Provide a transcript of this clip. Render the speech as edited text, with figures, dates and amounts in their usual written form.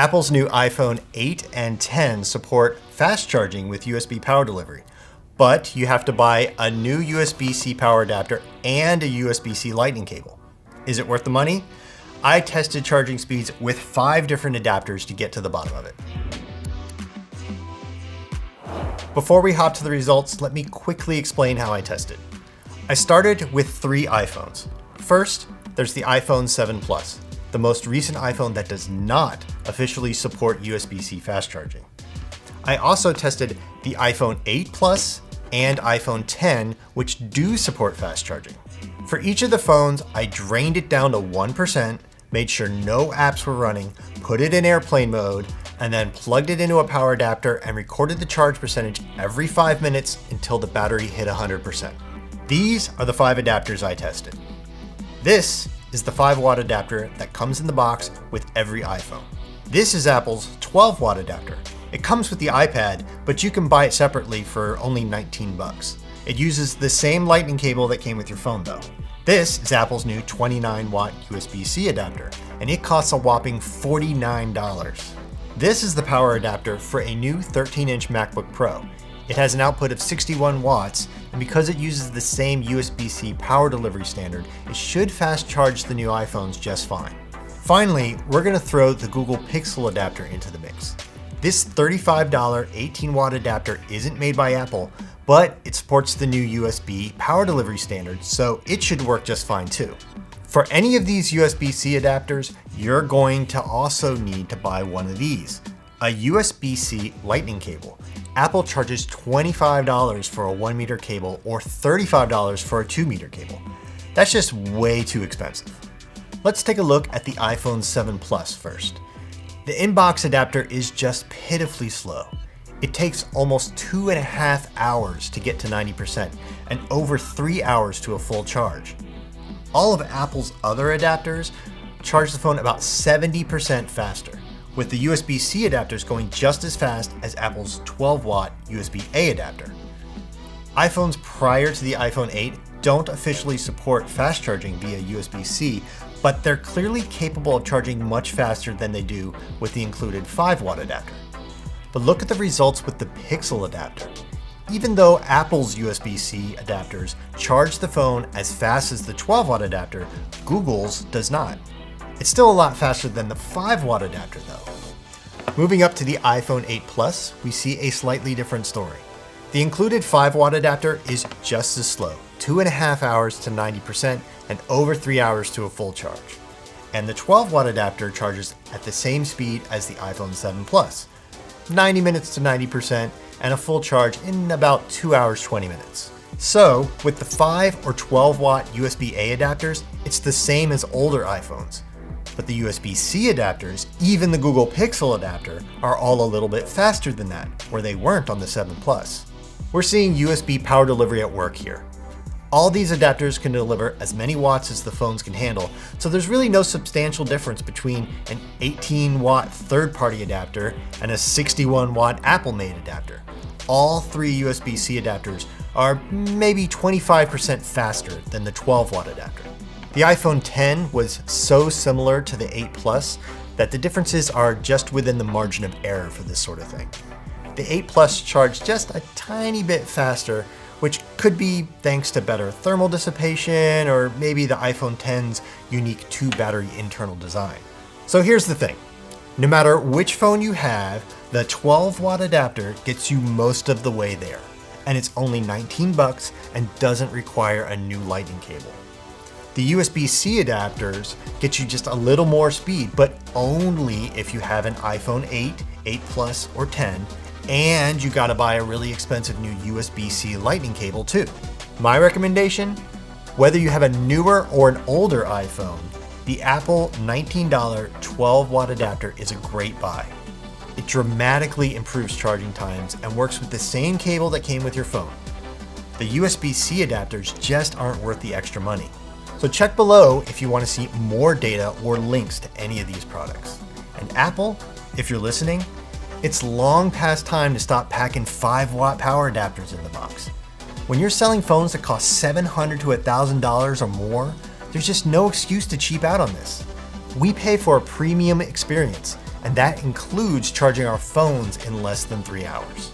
Apple's new iPhone 8 and 10 support fast charging with USB power delivery, but you have to buy a new USB-C power adapter and a USB-C lightning cable. Is it worth the money? I tested charging speeds with 5 different adapters to get to the bottom of it. Before we hop to the results, let me quickly explain how I tested. I started with 3 iPhones. First, there's the iPhone 7 Plus, the most recent iPhone that does not officially support USB-C fast charging. I also tested the iPhone 8 Plus and iPhone 10, which do support fast charging. For each of the phones, I drained it down to 1%, made sure no apps were running, put it in airplane mode, and then plugged it into a power adapter and recorded the charge percentage every 5 minutes until the battery hit 100%. These are the 5 adapters I tested. This is the 5-watt adapter that comes in the box with every iPhone. This is Apple's 12-watt adapter. It comes with the iPad, but you can buy it separately for only 19 bucks. It uses the same lightning cable that came with your phone though. This is Apple's new 29-watt USB-C adapter, and it costs a whopping $49. This is the power adapter for a new 13-inch MacBook Pro. It has an output of 61 watts, and because it uses the same USB-C power delivery standard, it should fast charge the new iPhones just fine. Finally, we're going to throw the Google Pixel adapter into the mix. This $35 18-watt adapter isn't made by Apple, but it supports the new USB power delivery standard, so it should work just fine too. For any of these USB-C adapters, you're going to also need to buy one of these, a USB-C lightning cable. Apple charges $25 for a 1-meter cable or $35 for a 2-meter cable. That's just way too expensive. Let's take a look at the iPhone 7 Plus first. The in-box adapter is just pitifully slow. It takes almost 2.5 hours to get to 90% and over 3 hours to a full charge. All of Apple's other adapters charge the phone about 70% faster, with the USB-C adapters going just as fast as Apple's 12-watt USB-A adapter. iPhones prior to the iPhone 8 don't officially support fast charging via USB-C, but they're clearly capable of charging much faster than they do with the included 5-watt adapter. But look at the results with the Pixel adapter. Even though Apple's USB-C adapters charge the phone as fast as the 12-watt adapter, Google's does not. It's still a lot faster than the 5-watt adapter though. Moving up to the iPhone 8 Plus, we see a slightly different story. The included 5-watt adapter is just as slow, 2.5 hours to 90% and over 3 hours to a full charge. And the 12-watt adapter charges at the same speed as the iPhone 7 Plus, 90 minutes to 90% and a full charge in about 2 hours 20 minutes. So with the 5 or 12-watt USB-A adapters, it's the same as older iPhones. But the USB-C adapters, even the Google Pixel adapter, are all a little bit faster than that, where they weren't on the 7 Plus. We're seeing USB power delivery at work here. All these adapters can deliver as many watts as the phones can handle, so there's really no substantial difference between an 18-watt third-party adapter and a 61-watt Apple-made adapter. All 3 USB-C adapters are maybe 25% faster than the 12-watt adapter. The iPhone 10 was so similar to the 8 Plus that the differences are just within the margin of error for this sort of thing. The 8 Plus charged just a tiny bit faster, which could be thanks to better thermal dissipation or maybe the iPhone 10's unique 2-battery internal design. So here's the thing. No matter which phone you have, the 12-watt adapter gets you most of the way there. And it's only 19 bucks and doesn't require a new lightning cable. The USB-C adapters get you just a little more speed, but only if you have an iPhone 8, 8 Plus, or 10, and you gotta buy a really expensive new USB-C lightning cable too. My recommendation? Whether you have a newer or an older iPhone, the Apple $19 12-watt adapter is a great buy. It dramatically improves charging times and works with the same cable that came with your phone. The USB-C adapters just aren't worth the extra money. So check below if you want to see more data or links to any of these products. And Apple, if you're listening, it's long past time to stop packing 5-watt power adapters in the box. When you're selling phones that cost $700 to $1,000 or more, there's just no excuse to cheap out on this. We pay for a premium experience, and that includes charging our phones in less than 3 hours.